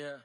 Yeah.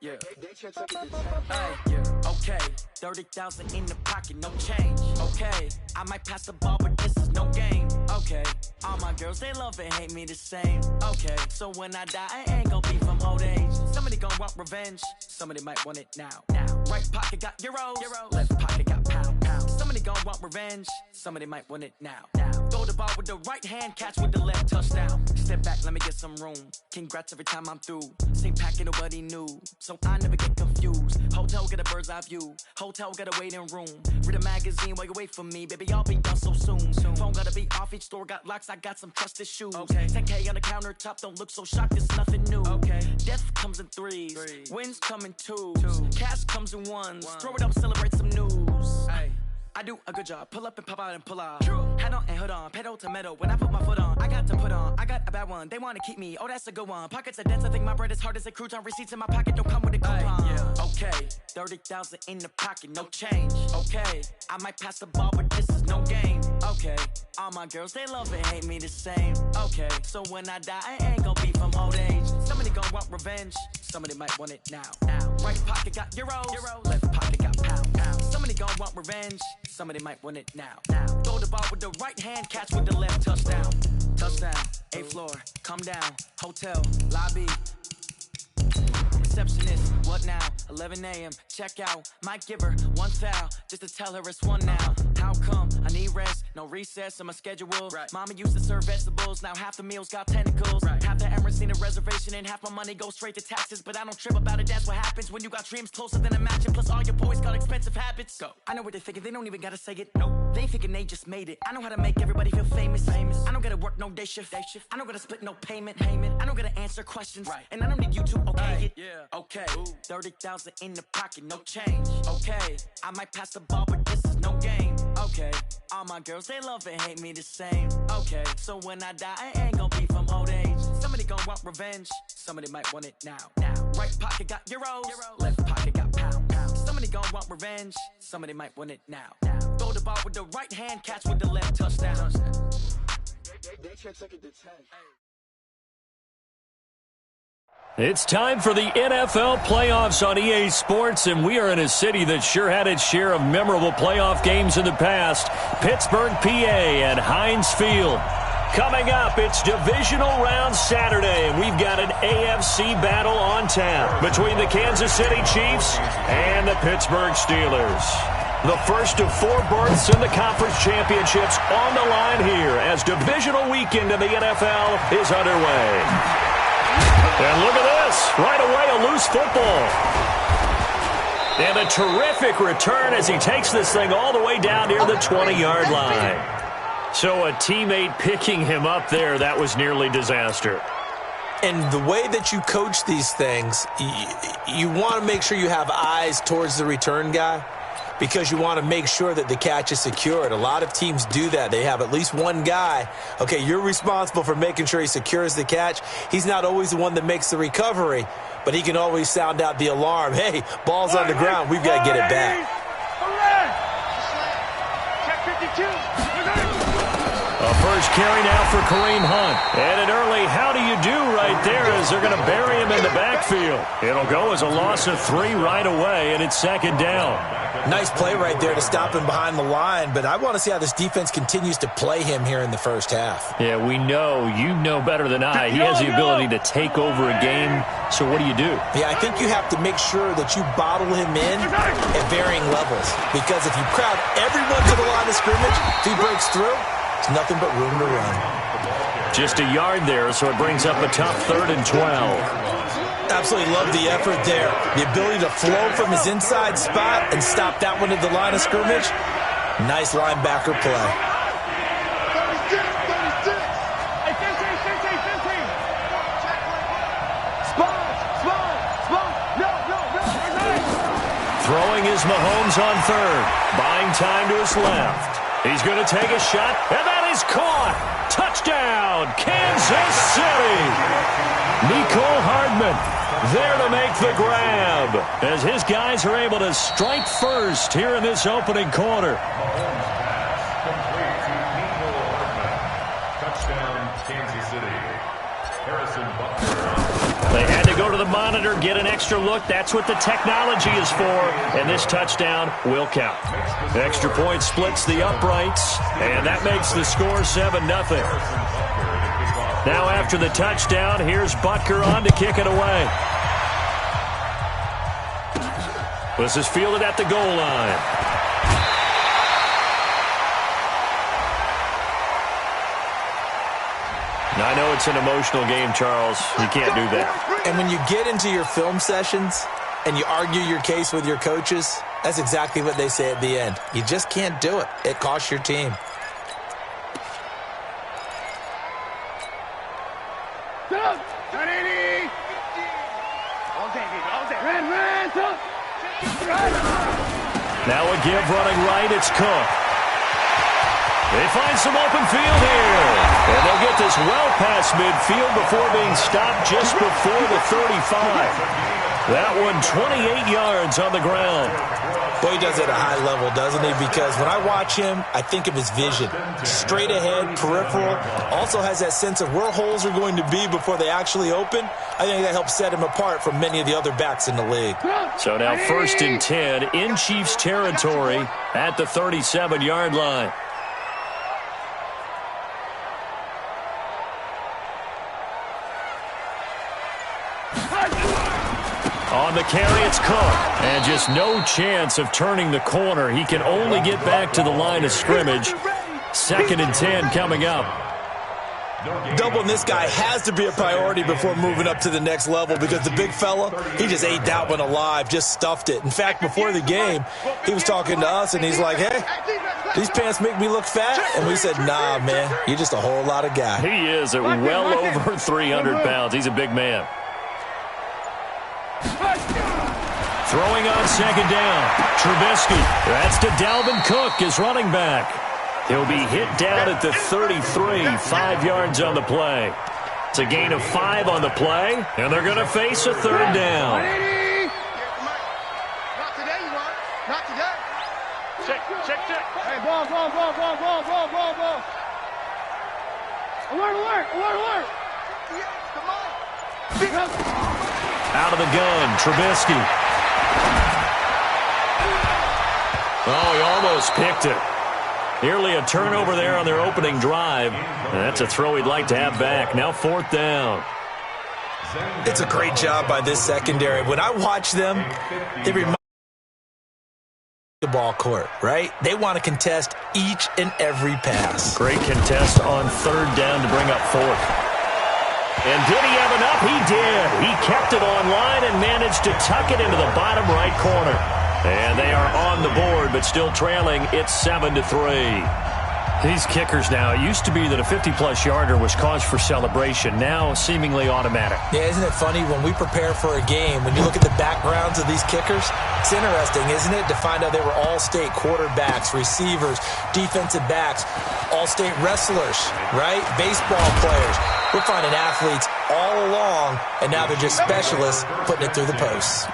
Yeah. Hey, yeah. Okay. 30,000 in the pocket, no change. Okay. I might pass the ball, but this is no game. Okay. All my girls, they love and hate me the same. Okay. So when I die, I ain't gonna be from old age. Somebody gonna want revenge. Somebody might want it now. Right pocket got euros. Left pocket got pound. Somebody gonna want revenge. Somebody might want it now. Throw the ball with the right hand, catch with the left, touchdown. Step back, let me get some room. Congrats every time I'm through. Same packet, nobody knew. So I never get confused. Hotel get a bird's eye view. Hotel get a waiting room. Read a magazine while you wait for me. Baby, I'll be done so soon. Phone gotta be off, each store got locks. I got some trusted shoes. Okay. 10K on the countertop, don't look so shocked, it's nothing new. Okay. Death comes in threes. Wins come in twos. Cash comes in ones. Throw it up, celebrate some news. Hey. I do a good job, pull up and pop out and pull off. Hat on and hood on, pedal to metal. When I put my foot on, I got to put on. I got a bad one, they wanna keep me, oh that's a good one. Pockets are dense, I think my bread is hard as a crouton. Receipts in my pocket don't come with a coupon. Yeah. Okay, 30,000 in the pocket, no change. Okay, I might pass the ball, but this is no game. Okay, all my girls, they love and hate me the same. Okay, so when I die, I ain't gonna be from old age. Somebody gonna want revenge, somebody might want it now. Right pocket got euros, left pocket got pound. Somebody gonna want revenge, somebody might want it now. Throw the ball with the right hand, catch with the left, touchdown. Touchdown, 8th floor, come down, hotel, lobby. Receptionist, what now? 11 a.m., check out. Might give her one foul, just to tell her it's one now. How come? I need rest, no recess in my schedule. Right. Mama used to serve vegetables, now half the meals got tentacles. Right. Half the Emirates need a reservation and half my money goes straight to taxes. But I don't trip about it, that's what happens when you got dreams closer than a matching. Plus all your boys got expensive habits. Go. I know what they're thinking, they don't even gotta say it. Nope. They thinking they just made it. I know how to make everybody feel famous. I don't gotta work no day shift. I don't gotta split no payment. I don't gotta answer questions. Right. And I don't need you to okay it. Yeah. Okay, 30,000 in the pocket, no change. Okay, I might pass the ball, but this is no game. Okay, all my girls, they love and hate me the same. Okay, so when I die, I ain't gonna be from old age. Somebody gonna want revenge, somebody might want it now. Right pocket got euros, left pocket got pound. Somebody gonna want revenge, somebody might want it now. Throw the ball with the right hand, catch with the left, touchdown. They took it to 10. It's time for the NFL playoffs on EA Sports, and we are in a city that sure had its share of memorable playoff games in the past, Pittsburgh, PA, at Heinz Field. Coming up, it's divisional round Saturday, and we've got an AFC battle on tap between the Kansas City Chiefs and the Pittsburgh Steelers. The first of 4 berths in the conference championships on the line here as divisional weekend in the NFL is underway. And look at this. Right away, a loose football. And a terrific return as he takes this thing all the way down near the 20-yard line. So a teammate picking him up there, that was nearly disaster. And the way that you coach these things, you want to make sure you have eyes towards the return guy, because you want to make sure that the catch is secured. A lot of teams do that. They have at least one guy. Okay, you're responsible for making sure he secures the catch. He's not always the one that makes the recovery, but he can always sound out the alarm. Hey, ball's on the ground. We've got to get it back. A first carry now for Kareem Hunt. And an early how do you do right there as they're going to bury him in the backfield. It'll go as a loss of 3 right away, and it's 2nd down. Nice play right there to stop him behind the line, but I want to see how this defense continues to play him here in the first half. Yeah, we know. You know better than I. He has the ability to take over a game, so what do you do? Yeah, I think you have to make sure that you bottle him in at varying levels, because if you crowd everyone to the line of scrimmage, if he breaks through, there's nothing but room to run. Just a yard there, so it brings up a tough 3rd and 12. Absolutely love the effort there. The ability to flow from his inside spot and stop that one at the line of scrimmage. Nice linebacker play. Throwing is Mahomes on 3rd. Buying time to his left. He's going to take a shot, and that is caught. Touchdown, Kansas City. Mecole Hardman there to make the grab as his guys are able to strike first here in this opening quarter. Touchdown, Kansas City. Harrison Butker. They had to go to the monitor, get an extra look. That's what the technology is for, and this touchdown will count. Extra point splits the uprights, and that makes the score 7-0. Now after the touchdown, here's Butker on to kick it away. This is fielded at the goal line. Now, I know it's an emotional game, Charles. You can't do that. And when you get into your film sessions and you argue your case with your coaches, that's exactly what they say at the end. You just can't do it. It costs your team. Now a give running right. It's Cook. They find some open field here. And they'll get this well past midfield before being stopped just before the 35. That one 28 yards on the ground. Boy, he does it at a high level, doesn't he? Because when I watch him, I think of his vision. Straight ahead, peripheral. Also has that sense of where holes are going to be before they actually open. I think that helps set him apart from many of the other backs in the league. So now 1st and 10 in Chiefs territory at the 37-yard line. On the carry, it's Cook. And just no chance of turning the corner. He can only get back to the line of scrimmage. 2nd and 10 coming up. Doubling this guy has to be a priority before moving up to the next level because the big fella, he just ate that one alive, just stuffed it. In fact, before the game, he was talking to us, and he's like, hey, these pants make me look fat? And we said, nah, man, you're just a whole lot of guy. He is at well over 300 pounds. He's a big man. Throwing on 2nd down. Trubisky. That's to Dalvin Cook, his running back. He'll be hit down at the 33, 5 yards on the play. It's a gain of 5 on the play, and they're going to face a 3rd down. Not today, you want. Not today. Check. Hey, ball. Alert. Come on. Out of the gun, Trubisky. Oh, he almost picked it. Nearly a turnover there on their opening drive. And that's a throw he'd like to have back. Now 4th down. It's a great job by this secondary. When I watch them, they remind me of the ball court, right? They want to contest each and every pass. Great contest on 3rd down to bring up 4th. And did he have enough? He did. He kept it on line and managed to tuck it into the bottom right corner. And they are on the board, but still trailing. It's 7-3. These kickers now, it used to be that a 50-plus yarder was cause for celebration. Now, seemingly automatic. Yeah, isn't it funny? When we prepare for a game, when you look at the backgrounds of these kickers, it's interesting, isn't it, to find out they were all-state quarterbacks, receivers, defensive backs, all-state wrestlers, right? Baseball players. We're finding athletes all along, and now they're just specialists putting it through the posts.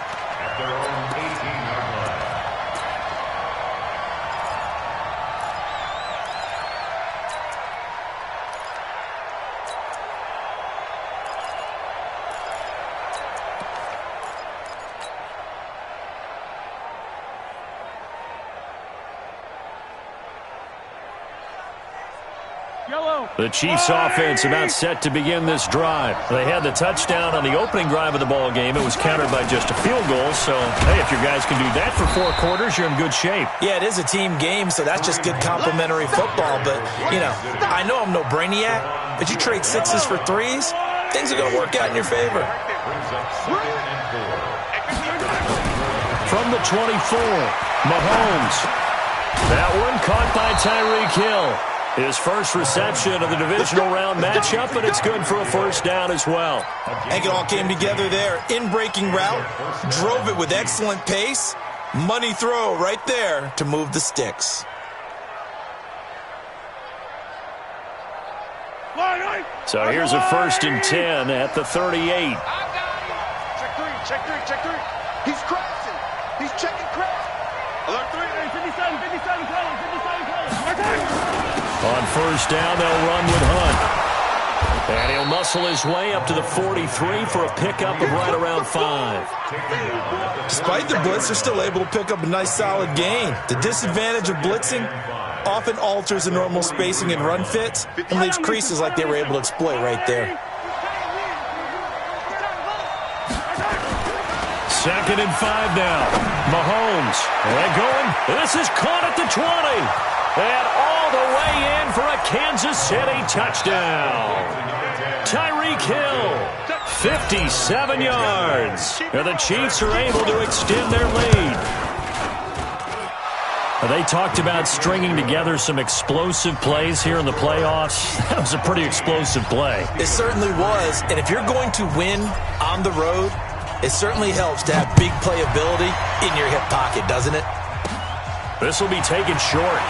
The Chiefs offense about set to begin this drive. They had the touchdown on the opening drive of the ball game. It was countered by just a field goal. So, hey, if your guys can do that for 4 quarters, you're in good shape. Yeah, it is a team game, so that's just good complimentary football. But, you know, I know I'm no brainiac, but you trade 6s for 3s, things are going to work out in your favor. From the 24, Mahomes. That one caught by Tyreek Hill. His first reception of the divisional round matchup, and it's good for a 1st down as well. I think it all came together there. In-breaking route, drove it with excellent pace. Money throw right there to move the sticks. So here's a 1st and 10 at the 38. Check three. He's crossing. He's checking cross. Alert 3. 57 colors. On 1st down, they'll run with Hunt. And he'll muscle his way up to the 43 for a pickup of right around 5. Despite the blitz, they're still able to pick up a nice solid gain. The disadvantage of blitzing often alters the normal spacing and run fits and leaves creases like they were able to exploit right there. 2nd and 5 now. Mahomes. And going. This is caught at the 20. And all the way in for a Kansas City touchdown. Tyreek Hill, 57 yards. And the Chiefs are able to extend their lead. They talked about stringing together some explosive plays here in the playoffs. That was a pretty explosive play. It certainly was. And if you're going to win on the road, it certainly helps to have big playability in your hip pocket, doesn't it? This will be taken short.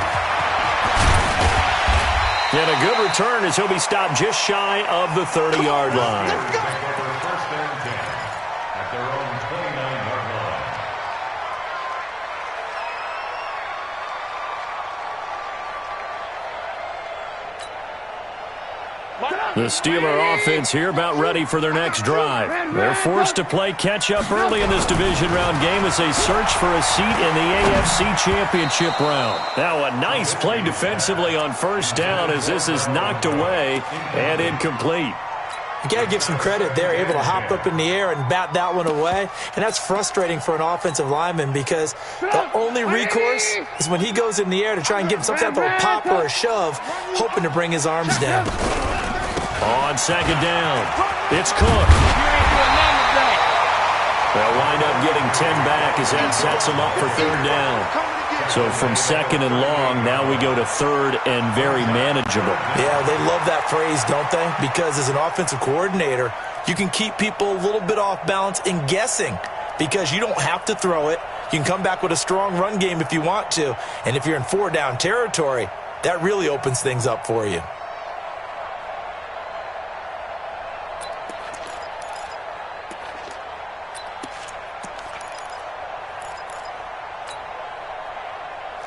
And a good return as he'll be stopped just shy of the 30-yard line. The Steeler offense here about ready for their next drive. They're forced to play catch-up early in this division round game as they search for a seat in the AFC Championship round. Now a nice play defensively on first down as this is knocked away and incomplete. You got to give some credit there, able to hop up in the air and bat that one away. And that's frustrating for an offensive lineman because the only recourse is when he goes in the air to try and give him some type of a pop or a shove, hoping to bring his arms down. On 2nd down, it's Cook. They'll wind up getting 10 back as that sets them up for 3rd down. So from 2nd and long, now we go to 3rd and very manageable. Yeah, they love that phrase, don't they? Because as an offensive coordinator, you can keep people a little bit off balance and guessing because you don't have to throw it. You can come back with a strong run game if you want to. And if you're in 4-down territory, that really opens things up for you.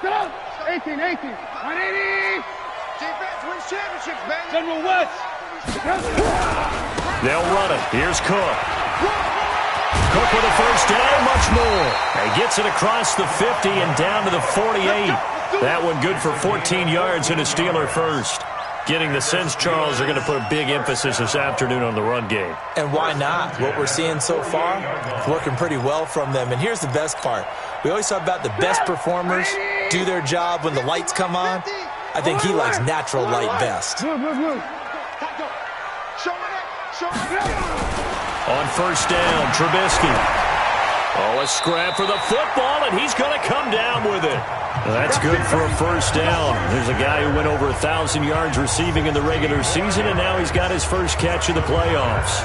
Go! 18, 180! Defense wins championships, baby! General West! They'll run it. Here's Cook. Cook with a first down, much more. He gets it across the 50 and down to the 48. That one good for 14 yards and a Steeler first. Getting the sense, Charles, they're going to put a big emphasis this afternoon on the run game. And why not? What we're seeing so far, working pretty well from them. And here's the best part. We always talk about the best performers do their job when the lights come on. I think he likes natural light best. On first down, Trubisky. Oh, a scrap for the football, and he's going to come down with it. That's good for a first down. There's a guy who went over 1,000 yards receiving in the regular season, and now he's got his first catch of the playoffs.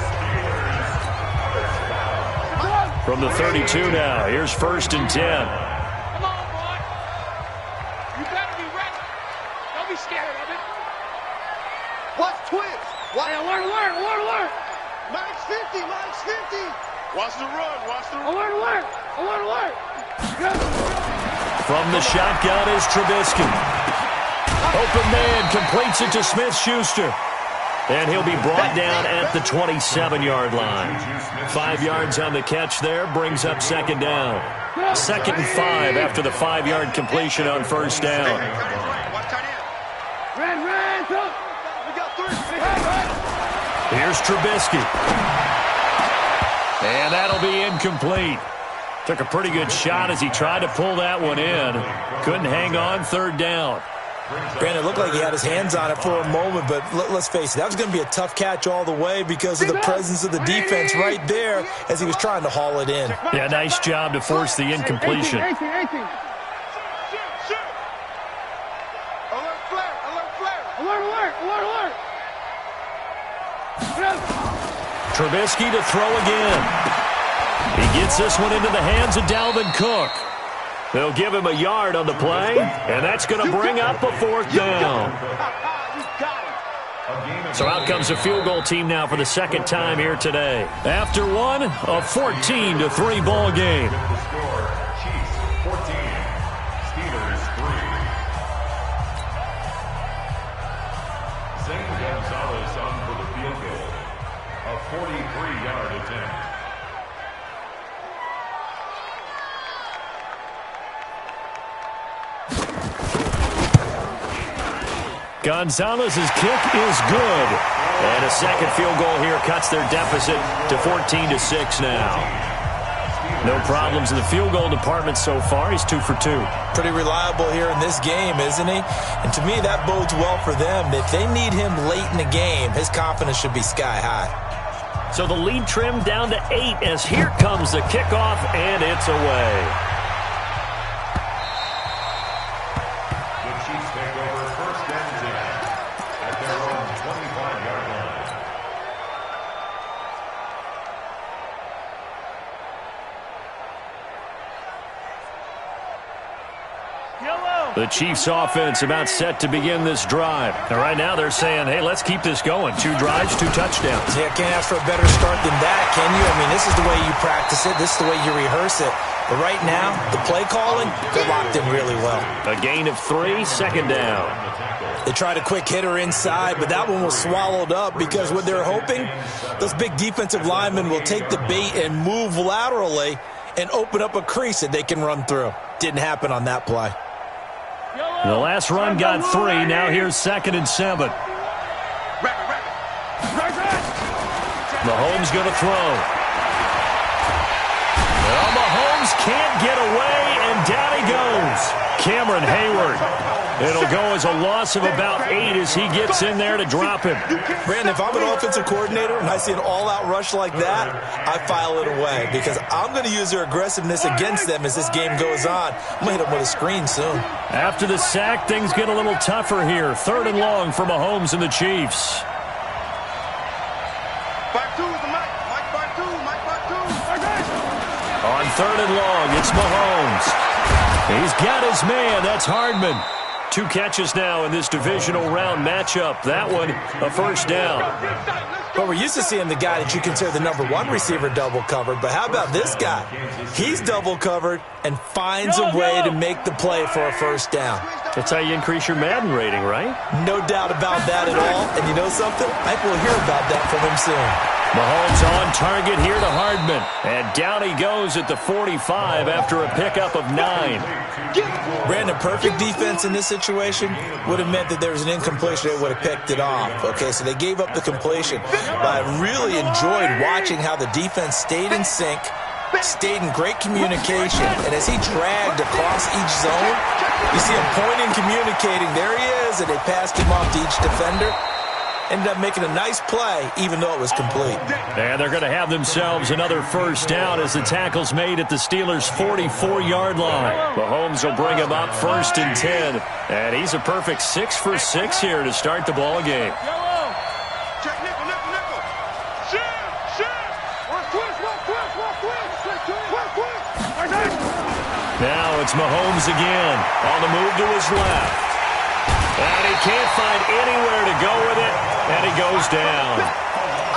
From the 32 now, here's 1st and 10. Come on, boy. You better be ready. Don't be scared of it. Watch twitch. Watch. Hey, alert. Mike's 50. Watch the run. Alert. From the shotgun is Trubisky. Open man completes it to Smith-Schuster. And he'll be brought down at the 27-yard line. 5 yards on the catch there, brings up 2nd down. 2nd and 5 after the 5-yard completion on first down. Here's Trubisky. And that'll be incomplete. Took a pretty good shot as he tried to pull that one in. Couldn't hang on, 3rd down. Brandon, it looked like he had his hands on it for a moment, but let's face it, that was going to be a tough catch all the way because of the presence of the defense right there as he was trying to haul it in. Yeah, nice job to force the incompletion. 18. Alert. Trubisky to throw again. He gets this one into the hands of Dalvin Cook. They'll give him a yard on the play, and that's going to bring up a 4th down. So out comes the field goal team now for the 2nd time here today. After one, a 14-3 ball game. 43-yard attempt. Gonzalez's kick is good. And a second field goal here cuts their deficit to 14-6 now. No problems in the field goal department so far. He's 2 for 2. Pretty reliable here in this game, isn't he? And to me, that bodes well for them. If they need him late in the game, his confidence should be sky high. So the lead trimmed down to 8 as here comes the kickoff, and it's away. The Chiefs take over first and 10 at their own 25-yard line. The Chiefs offense about set to begin this drive. And right now they're saying, hey, let's keep this going. 2 drives, 2 touchdowns. Yeah, can't ask for a better start than that, can you? I mean, this is the way you practice it. This is the way you rehearse it. But right now, the play calling, they're locked in really well. A gain of 3, second down. They tried a quick hitter inside, but that one was swallowed up because what they're hoping, those big defensive linemen will take the bait and move laterally and open up a crease that they can run through. Didn't happen on that play. The last run got 3. Now here's 2nd and 7. Mahomes going to throw. Well, Mahomes can't get away, and down he goes. Cameron Hayward. It'll go as a loss of about 8 as he gets in there to drop him. Brandon, if I'm an offensive coordinator and I see an all-out rush like that, I file it away because I'm going to use their aggressiveness against them as this game goes on. I'm going to hit them with a screen soon. After the sack, things get a little tougher here. 3rd and long for Mahomes and the Chiefs. On 3rd and long, it's Mahomes. He's got his man. That's Hardman. 2 catches now in this divisional round matchup. That one, a first down. Well, we're used to seeing the guy that you consider the number 1 receiver double covered, but how about this guy? He's double covered and finds a way to make the play for a first down. That's how you increase your Madden rating, right? No doubt about that at all. And you know something? I think we'll hear about that from him soon. Mahomes on target here to Hardman. And down he goes at the 45 after a pickup of 9. Brandon, perfect defense in this situation would have meant that there was an incompletion. They would have picked it off. Okay, so they gave up the completion. But I really enjoyed watching how the defense stayed in sync, stayed in great communication. And as he dragged across each zone, you see him pointing, communicating. There he is, and they passed him off to each defender. Ended up making a nice play, even though it was complete. And they're going to have themselves another first down as the tackle's made at the Steelers' 44-yard line. Mahomes will bring him up 1st and 10. And he's a perfect 6 for 6 here to start the ball game. Now it's Mahomes again on the move to his left. And he can't find anywhere to go with it, and he goes down.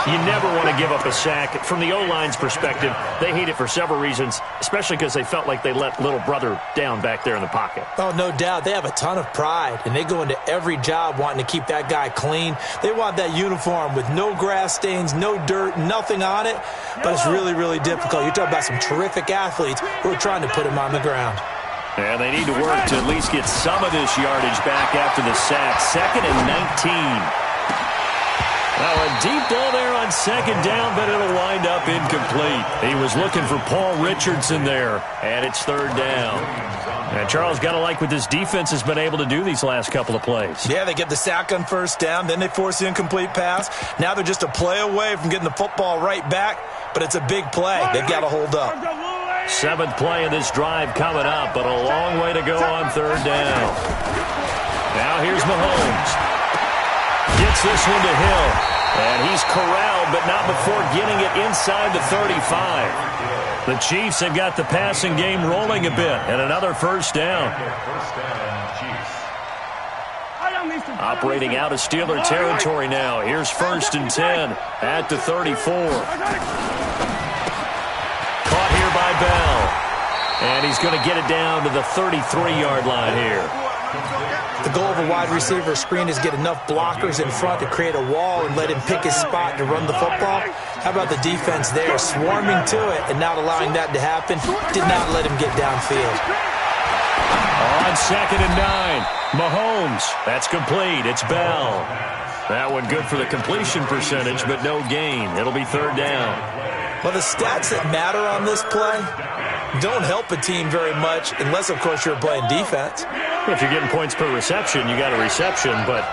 You never want to give up a sack. From the O-line's perspective, they hate it for several reasons, especially because they felt like they let little brother down back there in the pocket. Oh, no doubt. They have a ton of pride, and they go into every job wanting to keep that guy clean. They want that uniform with no grass stains, no dirt, nothing on it, but it's really, really difficult. You're talking about some terrific athletes who are trying to put him on the ground. And they need to work to at least get some of this yardage back after the sack. 2nd and 19. Now a deep ball there on 2nd down, but it'll wind up incomplete. He was looking for Paul Richardson there, and it's 3rd down. And Charles, got to like what this defense has been able to do these last couple of plays. Yeah, they get the sack on 1st down, then they force the incomplete pass. Now they're just a play away from getting the football right back, but it's a big play. They've got to hold up. 7th play of this drive coming up, but a long way to go on 3rd down. Now here's Mahomes. Gets this one to Hill. And he's corralled, but not before getting it inside the 35. The Chiefs have got the passing game rolling a bit, and another first down. Operating out of Steeler territory now. Here's 1st and 10 at the 34. By Bell. And he's going to get it down to the 33-yard line here. The goal of a wide receiver screen is get enough blockers in front to create a wall and let him pick his spot to run the football. How about the defense there, swarming to it and not allowing that to happen? Did not let him get downfield. On 2nd and 9, Mahomes. That's complete. It's Bell. That one good for the completion percentage, but no gain. It'll be 3rd down. Well, the stats that matter on this play don't help a team very much unless, of course, you're playing defense. If you're getting points per reception, you got a reception, but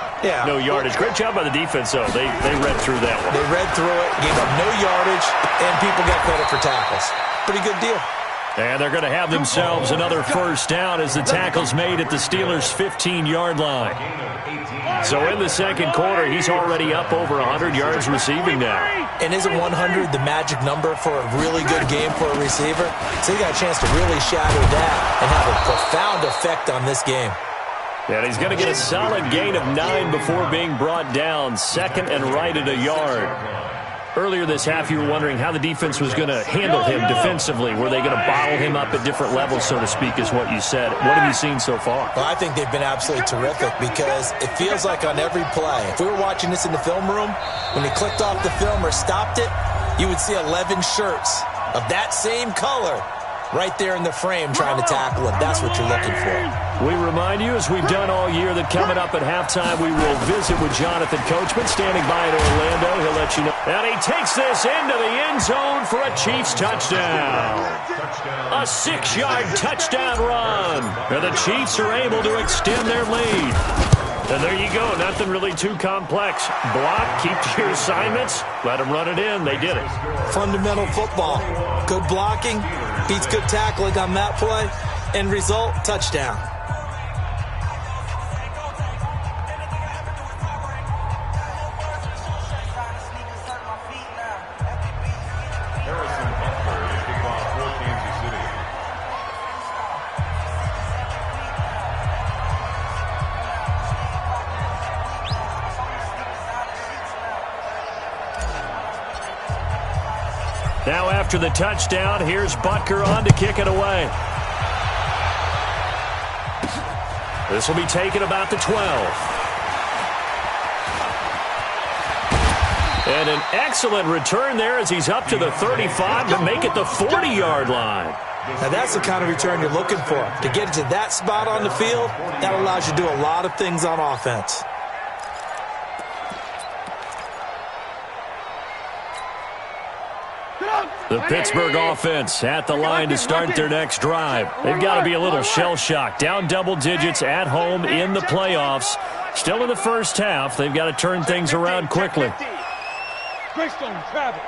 no yardage. Great job by the defense, though. They read through that one. They read through it, gave up no yardage, and people got credit for tackles. Pretty good deal. And they're going to have themselves another 1st down as the tackle's made at the Steelers' 15-yard line. So in the 2nd quarter, he's already up over 100 yards receiving now. And isn't 100 the magic number for a really good game for a receiver? So he got a chance to really shatter that and have a profound effect on this game. And he's going to get a solid gain of 9 before being brought down. 2nd and right at a yard. Earlier this half, you were wondering how the defense was going to handle him defensively. Were they going to bottle him up at different levels, so to speak, is what you said. What have you seen so far? Well, I think they've been absolutely terrific because it feels like on every play, if we were watching this in the film room, when he clicked off the film or stopped it, you would see 11 shirts of that same color right there in the frame trying to tackle him. That's what you're looking for. We remind you, as we've done all year, that coming up at halftime, we will visit with Jonathan Coachman standing by in Orlando. He'll let you know. And he takes this into the end zone for a Chiefs touchdown. A 6-yard touchdown run. And the Chiefs are able to extend their lead. And there you go. Nothing really too complex. Block, keep to your assignments, let them run it in. They did it. Fundamental football. Good blocking beats good tackling on that play. End result, touchdown. Now after the touchdown, here's Butker on to kick it away. This will be taken about the 12. And an excellent return there as he's up to the 35 to make it the 40-yard line. Now that's the kind of return you're looking for. To get to that spot on the field, that allows you to do a lot of things on offense. The Pittsburgh offense at the line to start their next drive. They've got to be a little shell-shocked. Down double digits at home in the playoffs. Still in the first half. They've got to turn things around quickly. Greystone, travel.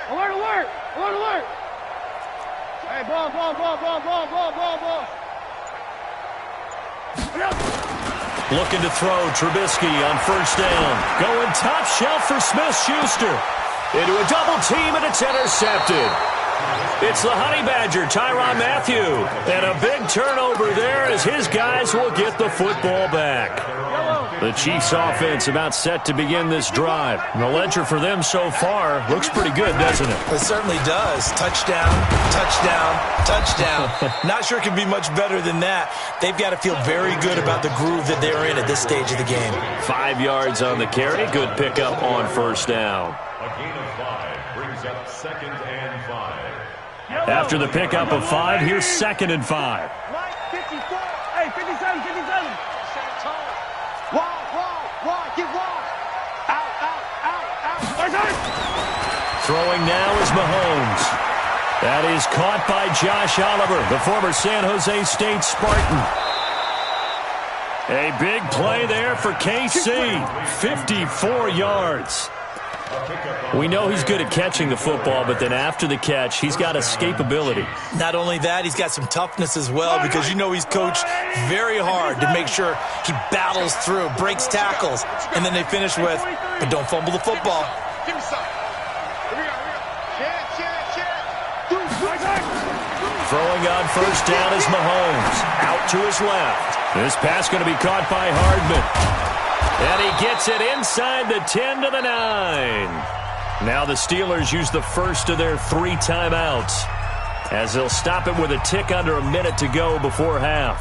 Alert. Hey, ball. Looking to throw Trubisky on 1st down. Going top shelf for Smith-Schuster. Into a double team, and it's intercepted. It's the Honey Badger, Tyrann Mathieu. And a big turnover there as his guys will get the football back. The Chiefs offense about set to begin this drive. The ledger for them so far looks pretty good, doesn't it? It certainly does. Touchdown. Not sure it can be much better than that. They've got to feel very good about the groove that they're in at this stage of the game. 5 yards on the carry. Good pickup on 1st down. A gain of 5 brings up 2nd and 5. After the pickup of 5, here's 2nd and 5. Mike, 54. Hey, 57. Wide, get wide. Out. Throwing now is Mahomes. That is caught by Josh Oliver, the former San Jose State Spartan. A big play there for KC. 54 yards. We know he's good at catching the football, but then after the catch, he's got escapability. Not only that, he's got some toughness as well because you know he's coached very hard to make sure he battles through, breaks tackles, and then they finish with, but don't fumble the football. Give me some. Here we go. Throwing on 1st down is Mahomes. Out to his left. This pass going to be caught by Hardman. And he gets it inside the 10 to the 9. Now the Steelers use the first of their 3 timeouts as they'll stop it with a tick under a minute to go before half.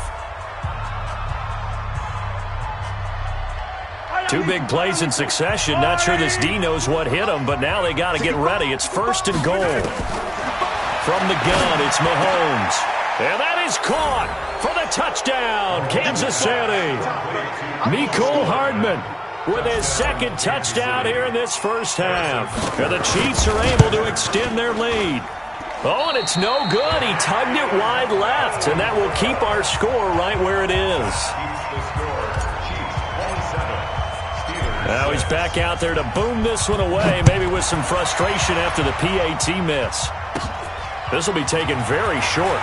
Two big plays in succession. Not sure this D knows what hit him, but now they got to get ready. It's 1st and goal. From the gun, it's Mahomes. And that is caught for the touchdown, Kansas City. Mecole Hardman with his 2nd touchdown here in this first half. And the Chiefs are able to extend their lead. Oh, and it's no good. He tugged it wide left, and that will keep our score right where it is. Now he's back out there to boom this one away, maybe with some frustration after the PAT miss. This will be taken very short.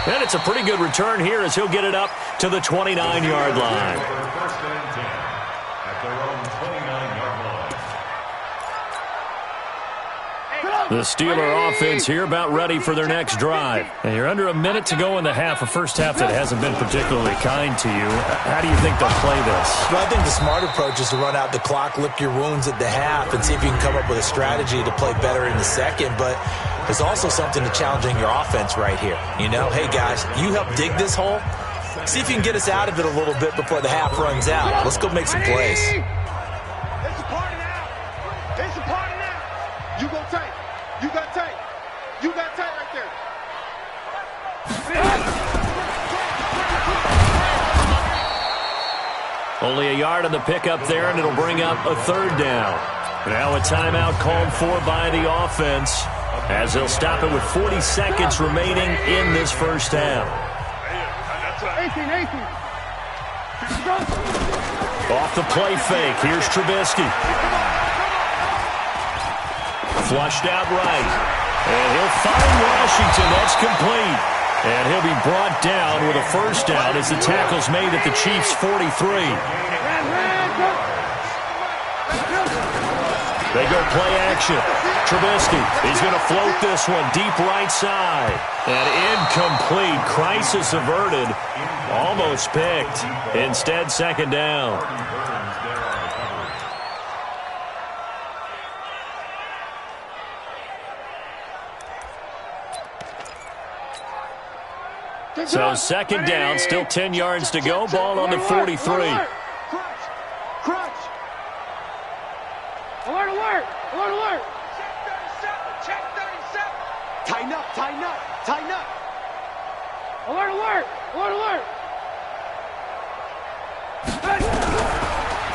And it's a pretty good return here as he'll get it up to the 29-yard line. First and 10 at their own 29-yard line. The Steeler offense here about ready for their next drive. And you're under a minute to go in the half, a first half that hasn't been particularly kind to you. How do you think they'll play this? Well, I think the smart approach is to run out the clock, lick your wounds at the half, and see if you can come up with a strategy to play better in the second. But there's also something to challenging your offense right here. You know, hey, guys, you help dig this hole. See if you can get us out of it a little bit before the half runs out. Let's go make some plays. It's a party now. It's a party now. You go tight. You got tight. You got tight right there. Only a yard on the pickup there, and it'll bring up a 3rd down. Now a timeout called for by the offense as they'll stop it with 40 seconds remaining in this first half. 18. Off the play fake, here's Trubisky. Flushed out right. And he'll find Washington. That's complete. And he'll be brought down with a 1st down as the tackle's made at the Chiefs' 43. They go play action. Trubisky, he's going to float this one deep right side. And incomplete. Crisis averted. Almost picked. Instead, 2nd down. So 2nd down, still 10 yards to go. Ball on the 43. Crunch. Alert. Check 37. Tighten up. Alert.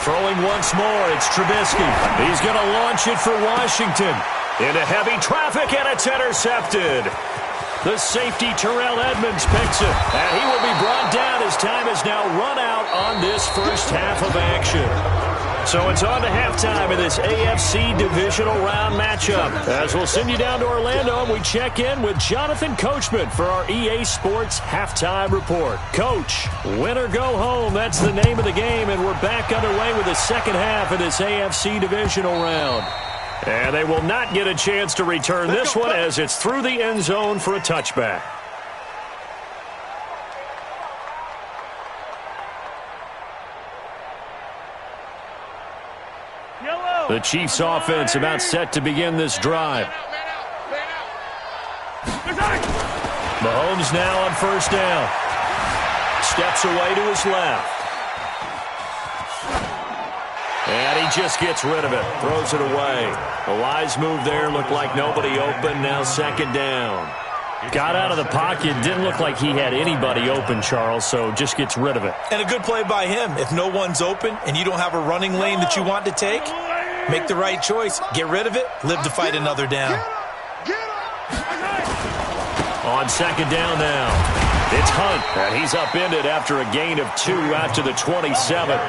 Throwing once more, it's Trubisky. He's going to launch it for Washington. Into heavy traffic, and it's intercepted. The safety, Terrell Edmonds, picks it. And he will be brought down as time has now run out on this first half of action. So it's on to halftime of this AFC divisional round matchup. As we'll send you down to Orlando, and we check in with Jonathan Coachman for our EA Sports Halftime Report. Coach, win or go home, that's the name of the game, and we're back underway with the second half of this AFC divisional round. And they will not get a chance to return this one as it's through the end zone for a touchback. The Chiefs offense about set to begin this drive. Mahomes now on 1st down. Steps away to his left. And he just gets rid of it. Throws it away. A wise move there. Looked like nobody open. Now 2nd down. Got out of the pocket. Didn't look like he had anybody open, Charles, so just gets rid of it. And a good play by him. If no one's open and you don't have a running lane that you want to take, make the right choice. Get rid of it. Live to fight another down. On 2nd down now. It's Hunt, and he's upended after a gain of 2 out to the 27.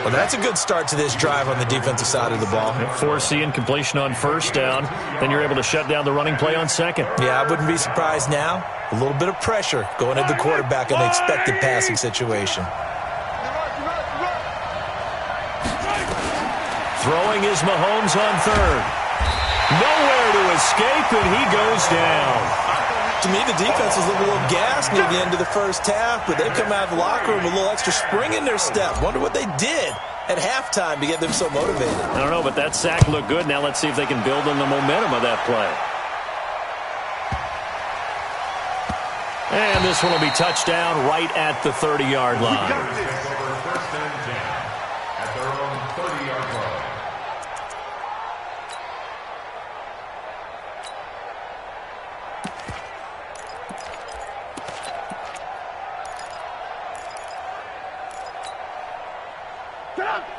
Well, that's a good start to this drive on the defensive side of the ball. Forcing completion on 1st down. Then you're able to shut down the running play on 2nd. Yeah, I wouldn't be surprised now. A little bit of pressure going at the quarterback in the expected passing situation. Throwing is Mahomes on 3rd. Nowhere to escape, and he goes down. To me, the defense was a little gassed near the end of the first half, but they come out of the locker room with a little extra spring in their step. Wonder what they did at halftime to get them so motivated. I don't know, but that sack looked good. Now let's see if they can build on the momentum of that play. And this one will be touchdown right at the 30-yard line. First and 10 at their own 30-yard line.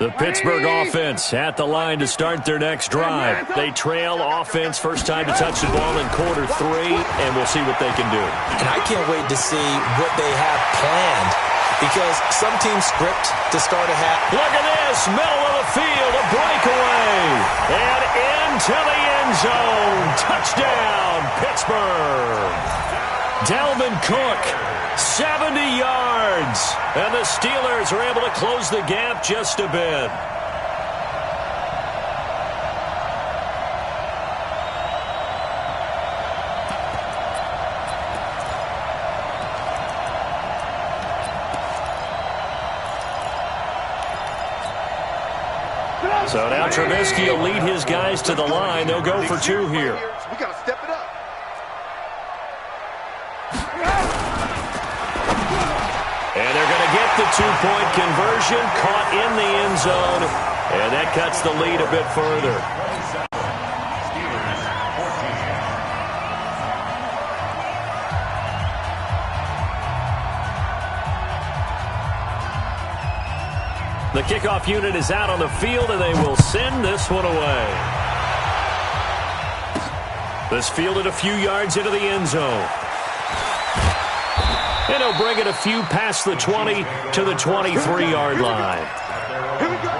The Pittsburgh offense at the line to start their next drive. They trail offense, first time to touch the ball in quarter 3, and we'll see what they can do. And I can't wait to see what they have planned, because some teams script to start a half. Look at this, middle of the field, a breakaway, and into the end zone. Touchdown, Pittsburgh. Dalvin Cook, 70 yards. And the Steelers are able to close the gap just a bit. So now Trubisky will lead his guys to the line. They'll go for 2 here. We got to step it up. And they're going to get the 2-point conversion, caught in the end zone, and that cuts the lead a bit further. The kickoff unit is out on the field, and they will send this one away. This fielded a few yards into the end zone. And he'll bring it a few past the 20 to the 23-yard line. Here we go.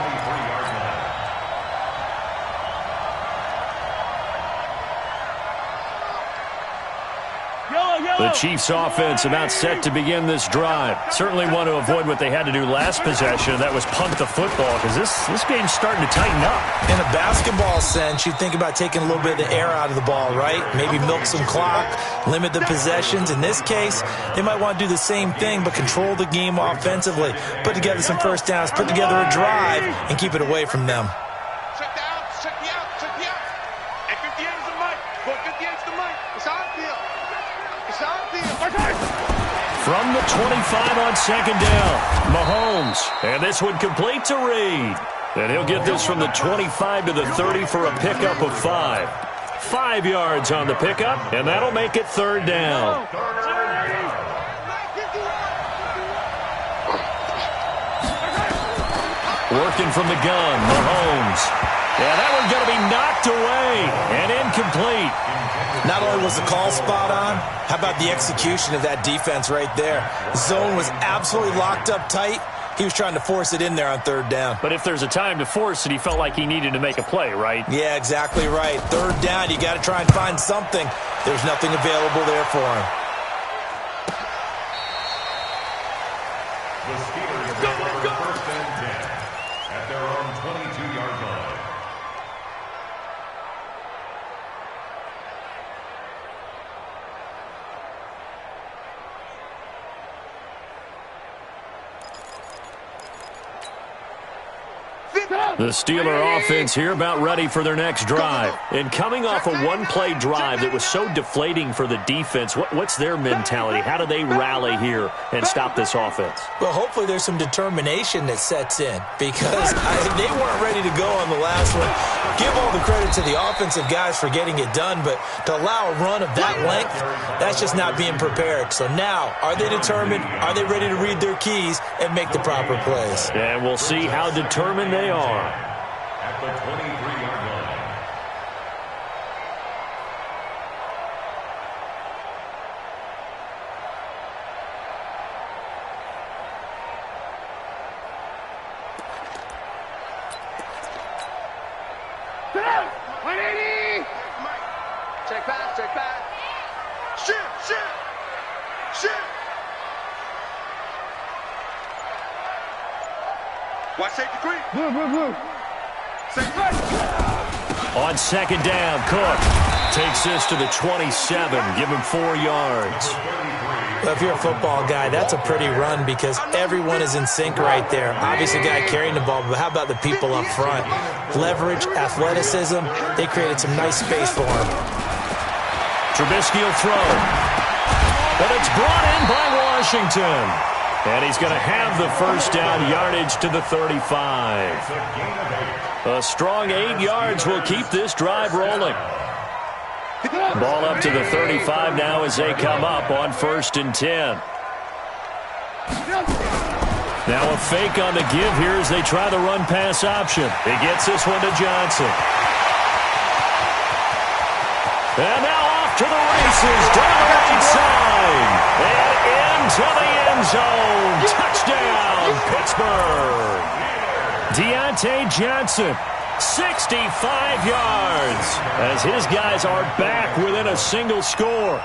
The Chiefs offense about set to begin this drive. Certainly want to avoid what they had to do last possession. That was punt the football, because this game's starting to tighten up. In a basketball sense, you think about taking a little bit of the air out of the ball, right? Maybe milk some clock, limit the possessions. In this case, they might want to do the same thing, but control the game offensively. Put together some first downs, put together a drive, and keep it away from them. Check the out, check the out, check the out. And 58 is the mic. 58 is the mic. It's on field. It's on field. From the 25 on second down, Mahomes. And this one complete to Reed. And he'll get this from the 25 to the 30 for a pickup of 5. 5 yards on the pickup, and that'll make it third down. Working from the gun, Mahomes. Yeah, that one's going to be knocked away and incomplete. Not only was the call spot on, how about the execution of that defense right there? The zone was absolutely locked up tight. He was trying to force it in there on third down. But if there's a time to force it, he felt like he needed to make a play, right? Yeah, exactly right. Third down, you got to try and find something. There's nothing available there for him. The Steelers take over first and 10 at their own 22-yard line. The Steeler offense here about ready for their next drive. And coming off a one-play drive that was so deflating for the defense, what's their mentality? How do they rally here and stop this offense? Well, hopefully there's some determination that sets in, because they weren't ready to go on the last one. Give all the credit to the offensive guys for getting it done, but to allow a run of that length, that's just not being prepared. So now, are they determined? Are they ready to read their keys and make the proper plays? And we'll see how determined they are. At the 23-yard line. Check back, check back. Shit, shit, shit. Watch safety green. Blue. On second down, Cook takes this to the 27. Give him 4 yards. Well, if you're a football guy, that's a pretty run, because everyone is in sync right there. Obviously, the guy carrying the ball, but how about the people up front? Leverage, athleticism, they created some nice space for him. Trubisky will throw. And it's brought in by Washington. And he's going to have the first down yardage to the 35. A strong 8 yards will keep this drive rolling. Ball up to the 35 now as they come up on 1st and 10. Now a fake on the give here as they try the run-pass option. He gets this one to Johnson. And now off to the races, down the right side. And into the end zone. Touchdown, Pittsburgh. Deontay Johnson, 65 yards, as his guys are back within a single score.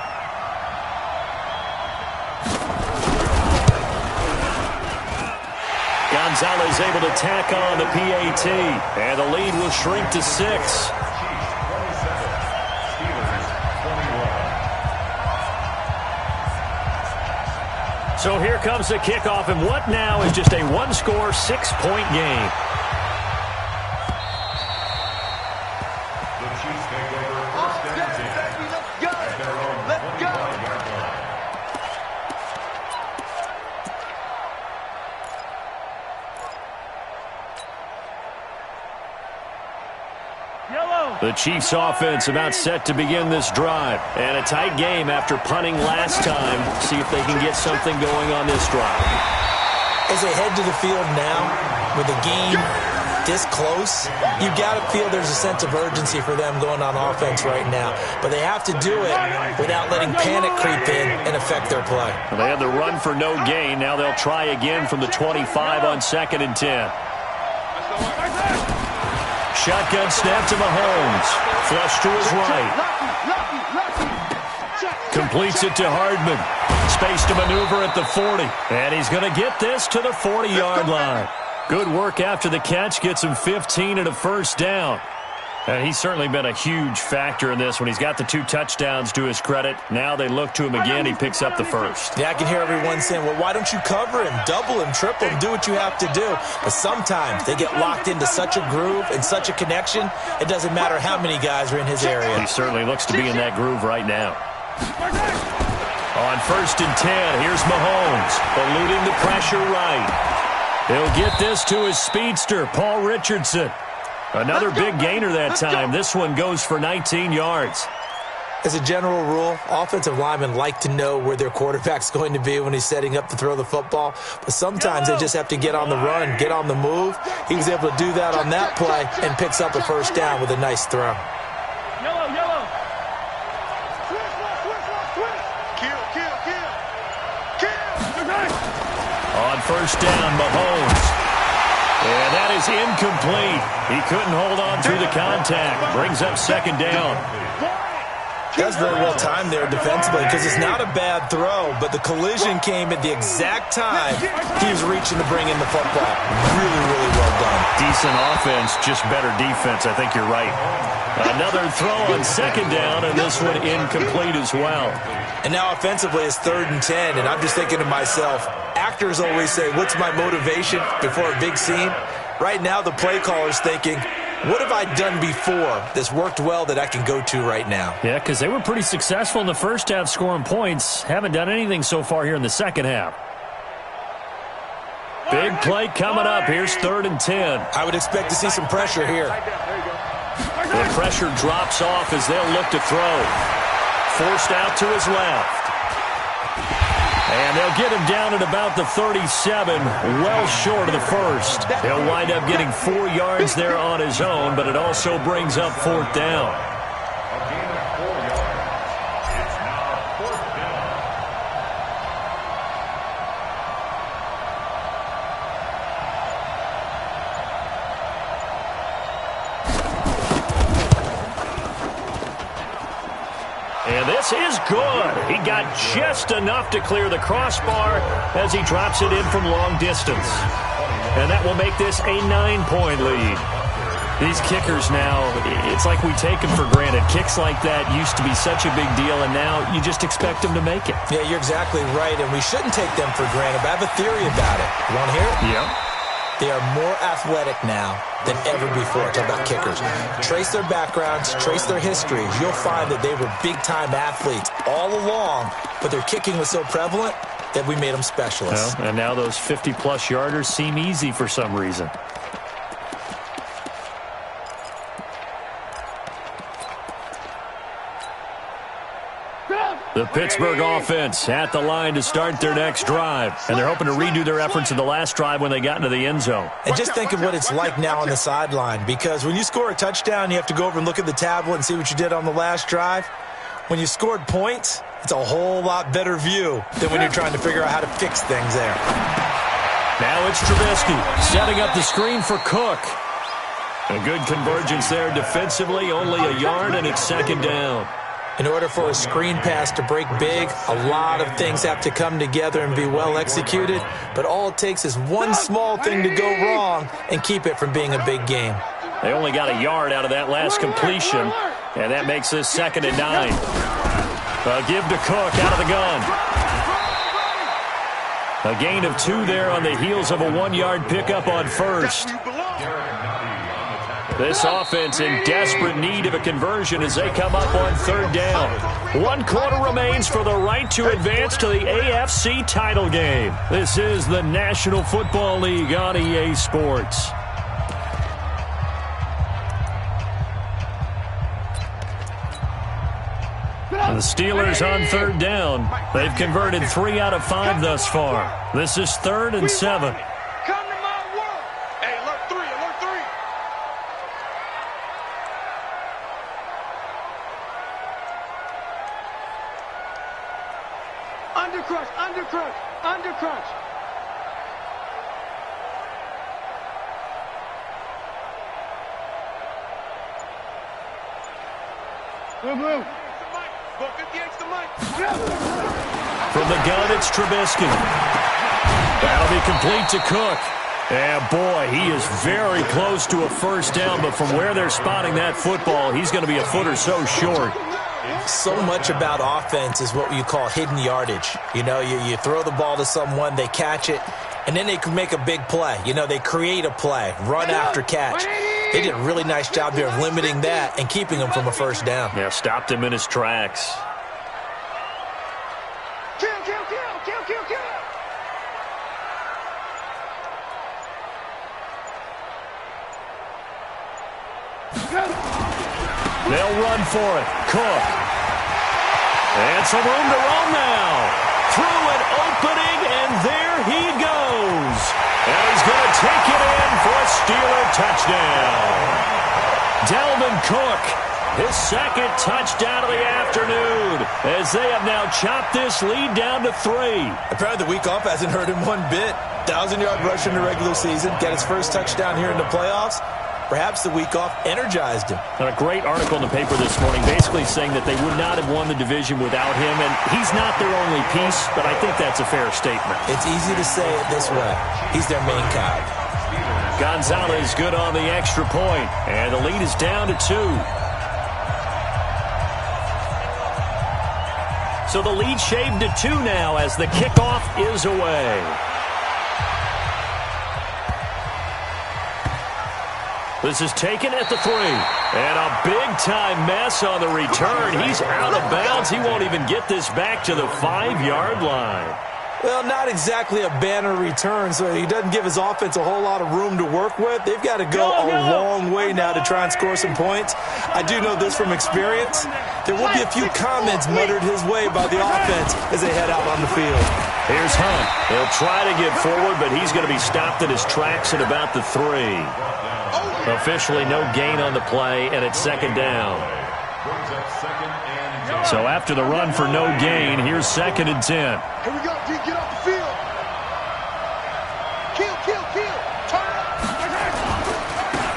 Gonzalez able to tack on the PAT, and the lead will shrink to 6. So here comes the kickoff, and what now is just a one-score, 6-point game. The Chiefs take over 1st and 10 at their own 21-yard line. The Chiefs offense about set to begin this drive. And a tight game after punting last time. See if they can get something going on this drive. As they head to the field now, with the game this close, you got to feel there's a sense of urgency for them going on offense right now. But they have to do it without letting panic creep in and affect their play. Well, they had the run for no gain. Now they'll try again from the 25 on 2nd and 10. Shotgun snap to Mahomes. Flush to his right. Completes it to Hardman. Space to maneuver at the 40. And he's going to get this to the 40-yard line. Good work after the catch. Gets him 15 and a first down. And he's certainly been a huge factor in this when he's got the 2 touchdowns to his credit. Now they look to him again. He picks up the first. Yeah, I can hear everyone saying, well, why don't you cover him, double him, triple him, do what you have to do. But sometimes they get locked into such a groove and such a connection, it doesn't matter how many guys are in his area. He certainly looks to be in that groove right now. On 1st and 10, here's Mahomes, eluding the pressure right. He'll get this to his speedster, Paul Richardson. Another big gainer that time. This one goes for 19 yards. As a general rule, offensive linemen like to know where their quarterback's going to be when he's setting up to throw the football. But sometimes they just have to get on the run, get on the move. He was able to do that on that play and picks up a first down with a nice throw. Yellow. Kill. On 1st down, Mahomes. And that is incomplete. He couldn't hold on through the contact. Brings up 2nd down. That's very well timed there defensively because it's not a bad throw, but the collision came at the exact time he was reaching to bring in the football. Really, really well done. Decent offense, just better defense. I think you're right. Another throw on 2nd down, and this one incomplete as well. And now offensively it's 3rd and 10, and I'm just thinking to myself, actors always say, what's my motivation before a big scene? Right now the play caller's thinking, what have I done before that's worked well that I can go to right now? Yeah, because they were pretty successful in the first half scoring points. Haven't done anything so far here in the second half. Big play coming up. Here's 3rd and 10. I would expect to see some pressure here. The pressure drops off as they'll look to throw. Forced out to his left. And they'll get him down at about the 37, well short of the first. He'll wind up getting 4 yards there on his own, but it also brings up 4th down. A gain of 4 yards. It's now 4th down. And this is good. He got just enough to clear the crossbar as he drops it in from long distance. And that will make this a 9-point lead. These kickers now, it's like we take them for granted. Kicks like that used to be such a big deal, and now you just expect them to make it. Yeah, you're exactly right, and we shouldn't take them for granted. But I have a theory about it. You want to hear it? Yeah. They are more athletic now than ever before. Talk about kickers. Trace their backgrounds, trace their histories. You'll find that they were big-time athletes all along, but their kicking was so prevalent that we made them specialists. Well, and now those 50-plus yarders seem easy for some reason. The Pittsburgh offense at the line to start their next drive. And they're hoping to redo their efforts in the last drive when they got into the end zone. And just think of what it's like now on the sideline, because when you score a touchdown, you have to go over and look at the tablet and see what you did on the last drive. When you scored points, it's a whole lot better view than when you're trying to figure out how to fix things there. Now it's Trubisky setting up the screen for Cook. A good convergence there defensively, only a yard, and it's second down. In order for a screen pass to break big, a lot of things have to come together and be well executed, but all it takes is one small thing to go wrong and keep it from being a big game. They only got a yard out of that last completion, and that makes this 2nd and 9. A give to Cook out of the gun. A gain of 2 there on the heels of a 1-yard pickup on first. This offense in desperate need of a conversion as they come up on 3rd down. 1 quarter remains for the right to advance to the AFC title game. This is the National Football League on EA Sports. The Steelers on 3rd down. They've converted 3 out of 5 thus far. This is 3rd and 7. Undercrunch. Move. From the gun, it's Trubisky. That'll be complete to Cook. And boy, he is very close to a first down, but from where they're spotting that football, he's going to be a foot or so short. So much about offense is what you call hidden yardage. You know, you throw the ball to someone, they catch it, and then they can make a big play. You know, they create a play, run after catch. They did a really nice job there of limiting that and keeping him from a first down. Yeah, stopped him in his tracks. Kill. They'll run for it. Cook. And some room to roam now. Through an opening, and there he goes. And he's going to take it in for a Steeler touchdown. Dalvin Cook, his 2nd touchdown of the afternoon, as they have now chopped this lead down to 3. Apparently the week off hasn't hurt him one bit. 1,000-yard rush in the regular season, get his first touchdown here in the playoffs. Perhaps the week off energized him. And a great article in the paper this morning basically saying that they would not have won the division without him, and he's not their only piece, but I think that's a fair statement. It's easy to say it this way. He's their main guy. Gonzalez good on the extra point, and the lead is down to 2. So the lead shaved to 2 now as the kickoff is away. This is taken at the 3. And a big-time mess on the return. He's out of bounds. He won't even get this back to the 5-yard line. Well, not exactly a banner return, so he doesn't give his offense a whole lot of room to work with. They've got to go a long way now to try and score some points. I do know this from experience. There will be a few comments muttered his way by the offense as they head out on the field. Here's Hunt. He'll try to get forward, but he's going to be stopped in his tracks at about the 3. Officially no gain on the play, and it's 2nd down. So after the run for no gain, here's 2nd and 10. Here we go, D, get off the field. Kill. Turn up.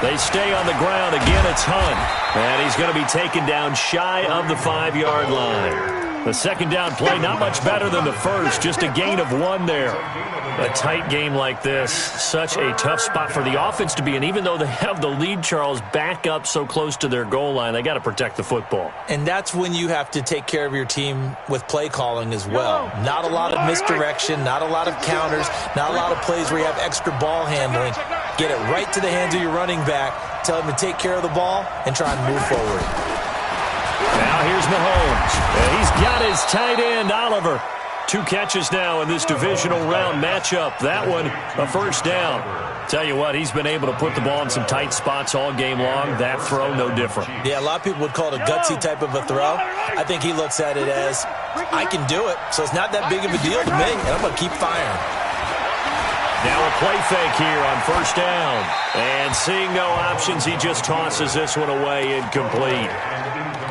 They stay on the ground. Again, it's Hunt. And he's going to be taken down shy of the 5-yard line. The second down play, not much better than the first, just a gain of 1 there. A tight game like this, such a tough spot for the offense to be in. Even though they have the lead, Charles, back up so close to their goal line, they got to protect the football. And that's when you have to take care of your team with play calling as well. Not a lot of misdirection, not a lot of counters, not a lot of plays where you have extra ball handling. Get it right to the hands of your running back, tell him to take care of the ball, and try and move forward. Now here's Mahomes. And he's got his tight end, Oliver. 2 catches now in this divisional round matchup. That one, a first down. Tell you what, he's been able to put the ball in some tight spots all game long. That throw, no different. Yeah, a lot of people would call it a gutsy type of a throw. I think he looks at it as, I can do it, so it's not that big of a deal to me, and I'm going to keep firing. Now a play fake here on first down. And seeing no options, he just tosses this one away, incomplete.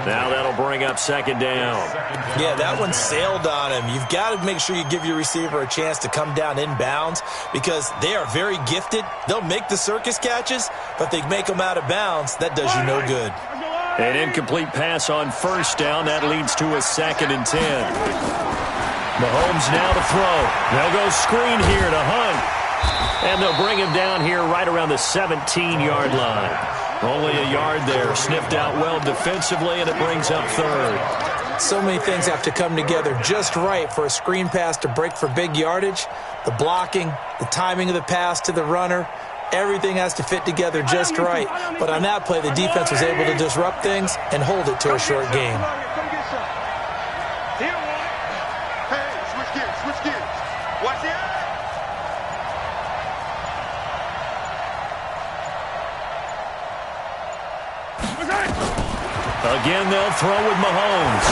Now that'll bring up second down. Yeah, that one sailed on him. You've got to make sure you give your receiver a chance to come down inbounds because they are very gifted. They'll make the circus catches, but if they make them out of bounds, that does you no good. An incomplete pass on first down. That leads to a 2nd and 10. Mahomes now to throw. They'll go screen here to Hunt. And they'll bring him down here right around the 17-yard line. Only a yard there. Sniffed out well defensively, and it brings up 3rd. So many things have to come together just right for a screen pass to break for big yardage. The blocking, the timing of the pass to the runner, everything has to fit together just right. But on that play, the defense was able to disrupt things and hold it to a short game. Again, they'll throw with Mahomes.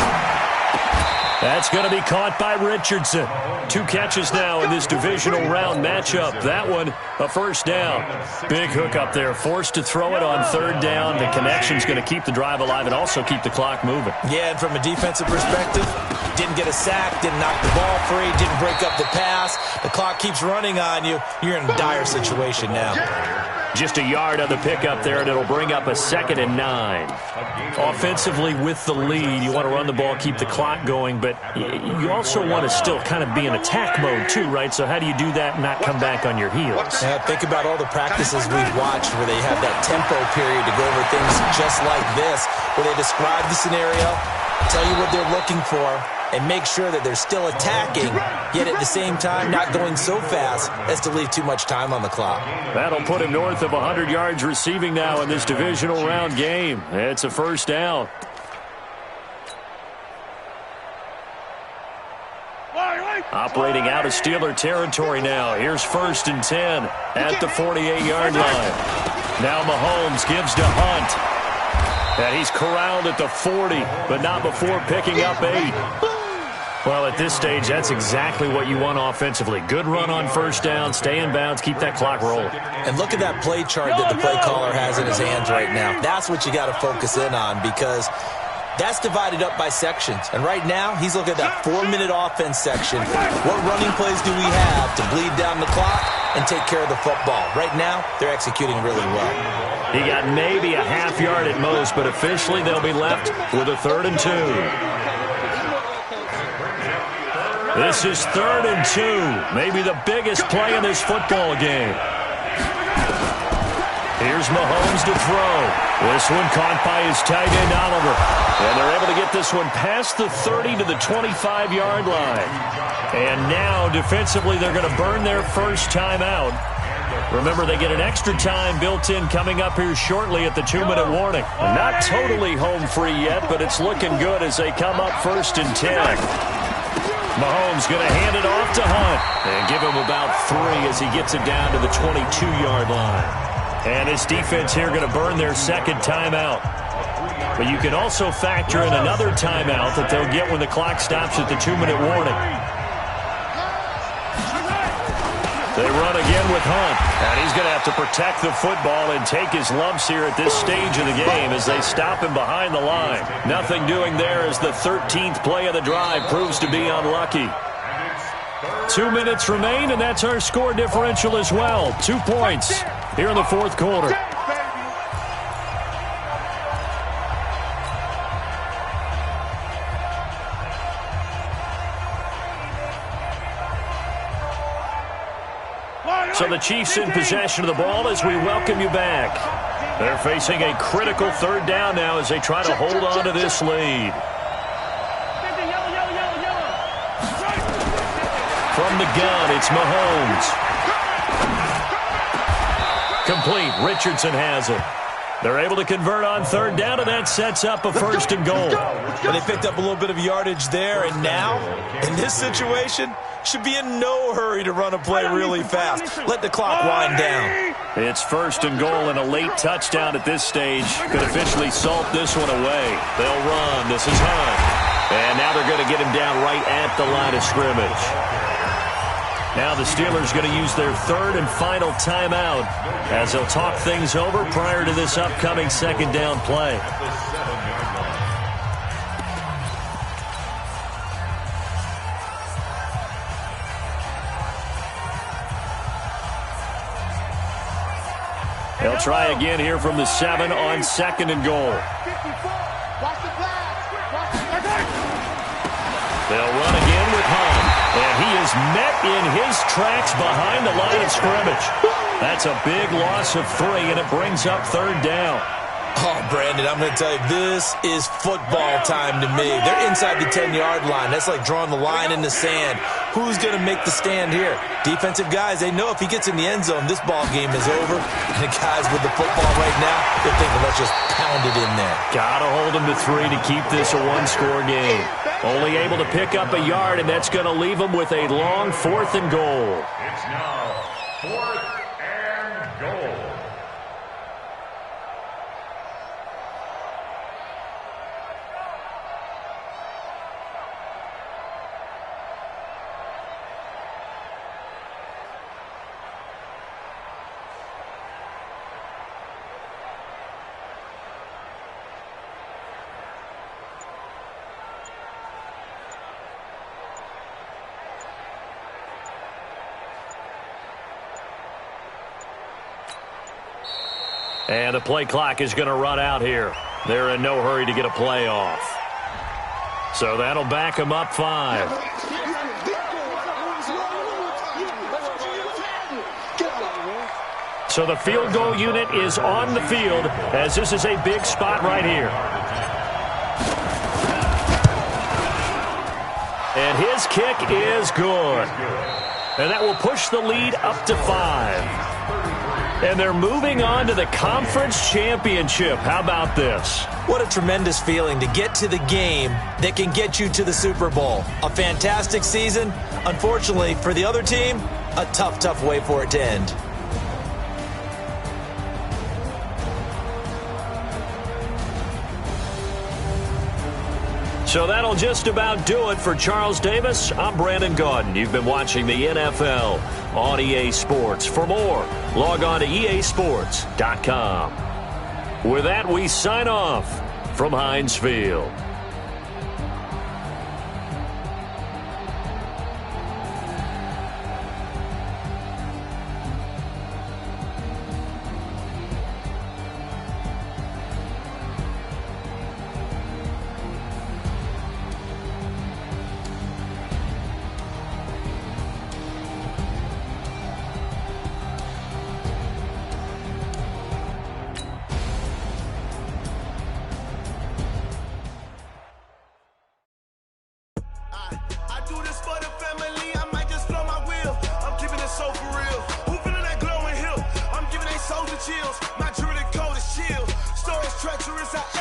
That's going to be caught by Richardson. 2 catches now in this divisional round matchup. That one, a first down. Big hook up there. Forced to throw it on 3rd down. The connection's going to keep the drive alive and also keep the clock moving. Yeah, and from a defensive perspective, didn't get a sack, didn't knock the ball free, didn't break up the pass. The clock keeps running on you. You're in a dire situation now. Just a yard on the pickup there, and it'll bring up a 2nd and 9. Offensively with the lead, you want to run the ball, keep the clock going, but you also want to still kind of be in attack mode too, right? So how do you do that and not come back on your heels? Yeah, think about all the practices we've watched where they have that tempo period to go over things just like this, where they describe the scenario, tell you what they're looking for, and make sure that they're still attacking, yet at the same time not going so fast as to leave too much time on the clock. That'll put him north of 100 yards receiving now in this divisional round game. It's a first down. Operating out of Steeler territory now. Here's 1st and 10 at the 48-yard line. Now Mahomes gives to Hunt. And he's corralled at the 40, but not before picking up 8. Well, at this stage, that's exactly what you want offensively. Good run on first down, stay in bounds, keep that clock rolling. And look at that play chart that the play caller has in his hands right now. That's what you got to focus in on because that's divided up by sections. And right now, he's looking at that 4-minute offense section. What running plays do we have to bleed down the clock and take care of the football? Right now, they're executing really well. He got maybe a half yard at most, but officially they'll be left with a 3rd and 2. This is 3rd and 2, maybe the biggest play in this football game. Here's Mahomes to throw. This one caught by his tight end, Oliver. And they're able to get this one past the 30 to the 25-yard line. And now, defensively, they're going to burn their first timeout. Remember, they get an extra time built in coming up here shortly at the 2-minute warning. Not totally home free yet, but it's looking good as they come up 1st and 10. Mahomes going to hand it off to Hunt and give him about 3 as he gets it down to the 22-yard line. And his defense here going to burn their 2nd timeout. But you can also factor in another timeout that they'll get when the clock stops at the 2-minute warning. They run again with Hunt, and he's going to have to protect the football and take his lumps here at this stage of the game as they stop him behind the line. Nothing doing there as the 13th play of the drive proves to be unlucky. 2 minutes remain, and that's our score differential as well. 2 points here in the 4th quarter. So the Chiefs in possession of the ball as we welcome you back. They're facing a critical third down now as they try to hold on to this lead. From the gun, it's Mahomes. Complete. Richardson has it. They're able to convert on third down, and that sets up a first and goal. And they picked up a little bit of yardage there, and now, in this situation, should be in no hurry to run a play really fast. Let the clock wind down. It's first and goal, and a late touchdown at this stage could officially salt this one away. They'll run. This is Hunt. And now they're going to get him down right at the line of scrimmage. Now the Steelers going to use their third and final timeout as they'll talk things over prior to this upcoming second down play. They'll try again here from the 7 on second and goal. They'll run again with Hunt. And he is met in his tracks behind the line of scrimmage. That's a big loss of 3, and it brings up third down. Oh, Brandon, I'm going to tell you, this is football time to me. They're inside the 10-yard line. That's like drawing the line in the sand. Who's going to make the stand here? Defensive guys, they know if he gets in the end zone, this ball game is over. And the guys with the football right now, they're thinking, let's just pound it in there. Got to hold him to 3 to keep this a one-score game. Only able to pick up a yard, and that's going to leave him with a long 4th and goal. It's now 4th and goal. And the play clock is going to run out here. They're in no hurry to get a play off. So that'll back them up 5. So the field goal unit is on the field as this is a big spot right here. And his kick is good. And that will push the lead up to 5. And they're moving on to the conference championship. How about this? What a tremendous feeling to get to the game that can get you to the Super Bowl. A fantastic season. Unfortunately, for the other team, a tough, tough way for it to end. So that'll just about do it for Charles Davis. I'm Brandon Gaudin. You've been watching the NFL on EA Sports. For more, log on to easports.com. With that, we sign off from Heinz Field. My jewelry coat is chill. Storage treacherous.